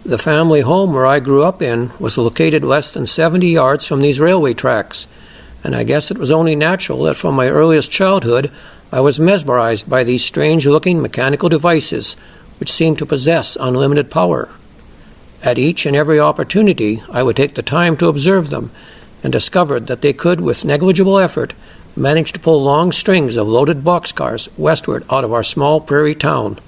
The family home where I grew up in was located less than 70 yards from these railway tracks, and I guess it was only natural that from my earliest childhood I was mesmerized by these strange-looking mechanical devices which seemed to possess unlimited power. At each and every opportunity I would take the time to observe them, and discovered that they could, with negligible effort, manage to pull long strings of loaded boxcars westward out of our small prairie town.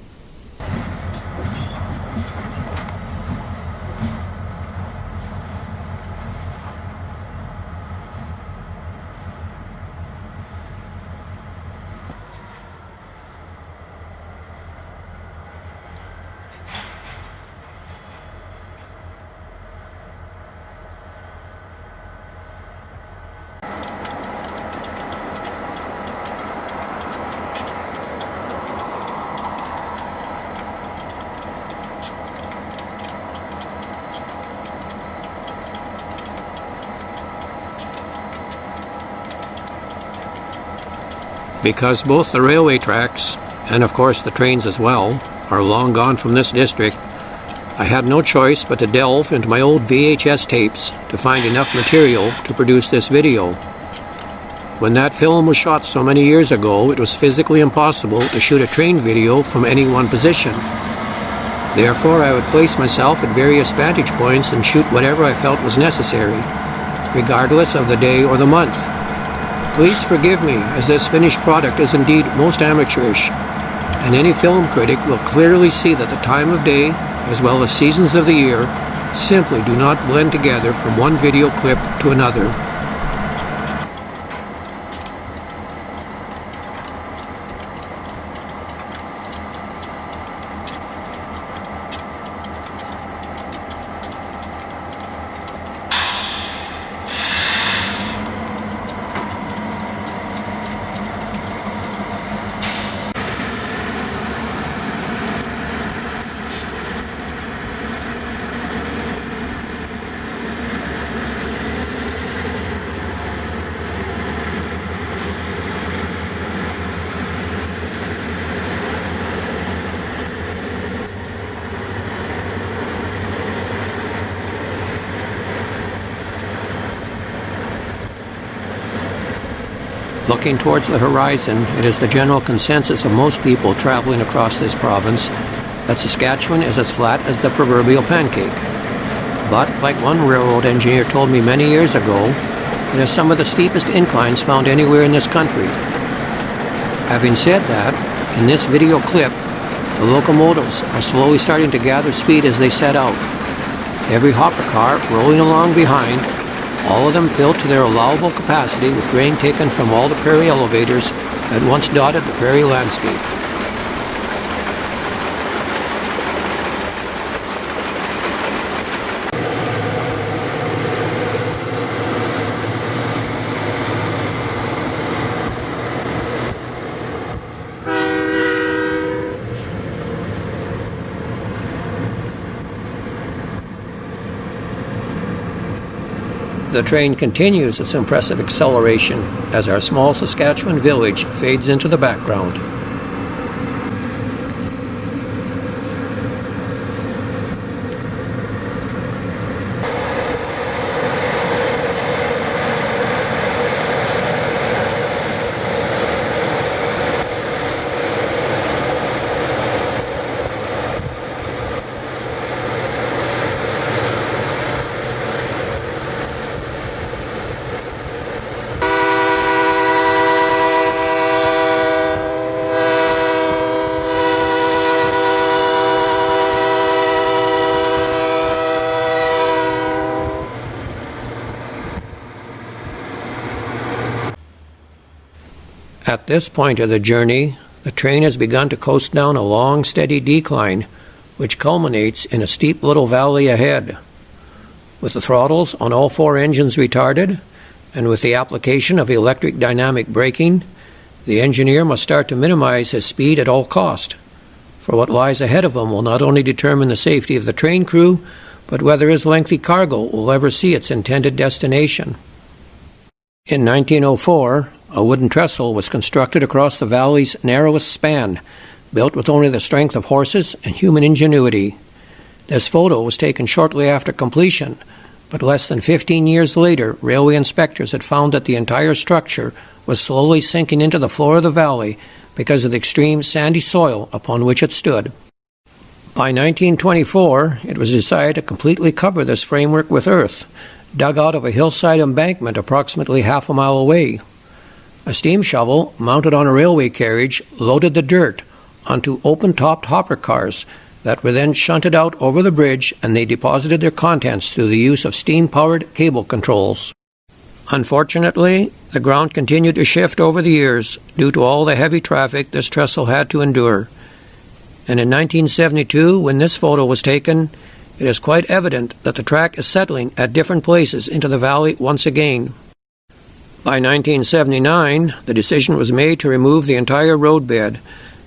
Because both the railway tracks, and of course the trains as well, are long gone from this district, I had no choice but to delve into my old VHS tapes to find enough material to produce this video. When that film was shot so many years ago, it was physically impossible to shoot a train video from any one position. Therefore, I would place myself at various vantage points and shoot whatever I felt was necessary, regardless of the day or the month. Please forgive me, as this finished product is indeed most amateurish, and any film critic will clearly see that the time of day, as well as seasons of the year, simply do not blend together from one video clip to another. Looking towards the horizon, it is the general consensus of most people traveling across this province that Saskatchewan is as flat as the proverbial pancake. But, like one railroad engineer told me many years ago, it has some of the steepest inclines found anywhere in this country. Having said that, in this video clip, the locomotives are slowly starting to gather speed as they set out. Every hopper car rolling along behind, all of them filled to their allowable capacity with grain taken from all the prairie elevators that once dotted the prairie landscape. The train continues its impressive acceleration as our small Saskatchewan village fades into the background. At this point of the journey, the train has begun to coast down a long, steady decline, which culminates in a steep little valley ahead. With the throttles on all four engines retarded, and with the application of electric dynamic braking, the engineer must start to minimize his speed at all cost, for what lies ahead of him will not only determine the safety of the train crew, but whether his lengthy cargo will ever see its intended destination. In 1904, a wooden trestle was constructed across the valley's narrowest span, built with only the strength of horses and human ingenuity. This photo was taken shortly after completion, but less than 15 years later, railway inspectors had found that the entire structure was slowly sinking into the floor of the valley because of the extreme sandy soil upon which it stood. By 1924, it was decided to completely cover this framework with earth, dug out of a hillside embankment approximately half a mile away. A steam shovel, mounted on a railway carriage, loaded the dirt onto open-topped hopper cars that were then shunted out over the bridge, and they deposited their contents through the use of steam-powered cable controls. Unfortunately, the ground continued to shift over the years due to all the heavy traffic this trestle had to endure. And in 1972, when this photo was taken, it is quite evident that the track is settling at different places into the valley once again. By 1979, the decision was made to remove the entire roadbed,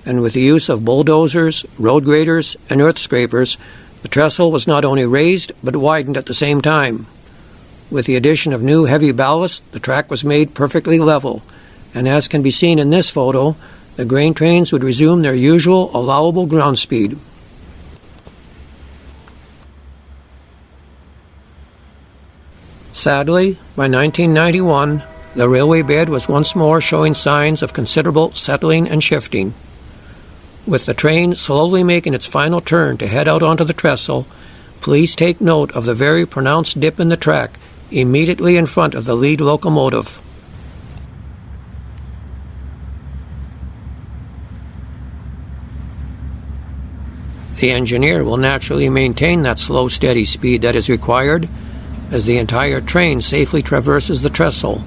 and with the use of bulldozers, road graders, and earth scrapers, the trestle was not only raised but widened at the same time. With the addition of new heavy ballast, the track was made perfectly level, and as can be seen in this photo, the grain trains would resume their usual allowable ground speed. Sadly, by 1991, the railway bed was once more showing signs of considerable settling and shifting. With the train slowly making its final turn to head out onto the trestle, please take note of the very pronounced dip in the track immediately in front of the lead locomotive. The engineer will naturally maintain that slow, steady speed that is required as the entire train safely traverses the trestle.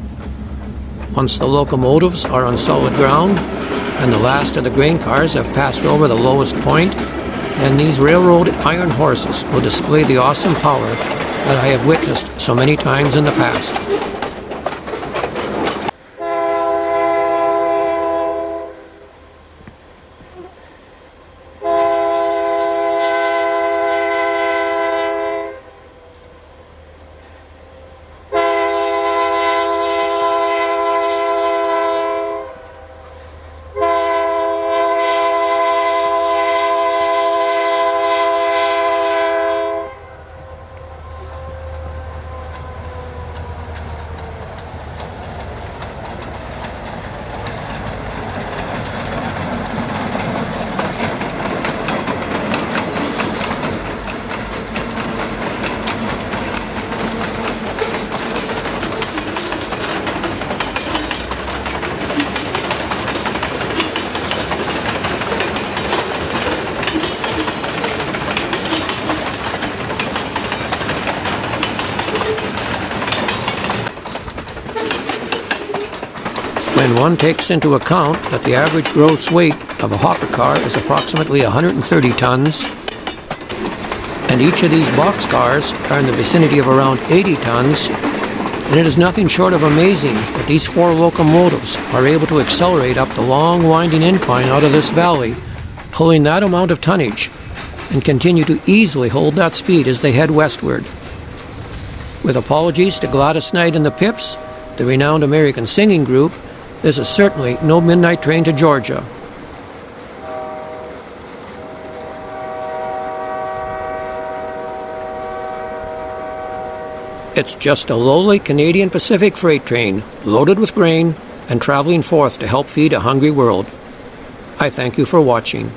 Once the locomotives are on solid ground, and the last of the grain cars have passed over the lowest point, then these railroad iron horses will display the awesome power that I have witnessed so many times in the past. When one takes into account that the average gross weight of a hopper car is approximately 130 tons, and each of these boxcars are in the vicinity of around 80 tons, then it is nothing short of amazing that these four locomotives are able to accelerate up the long winding incline out of this valley, pulling that amount of tonnage, and continue to easily hold that speed as they head westward. With apologies to Gladys Knight and the Pips, the renowned American singing group, this is certainly no midnight train to Georgia. It's just a lowly Canadian Pacific freight train, loaded with grain and traveling forth to help feed a hungry world. I thank you for watching.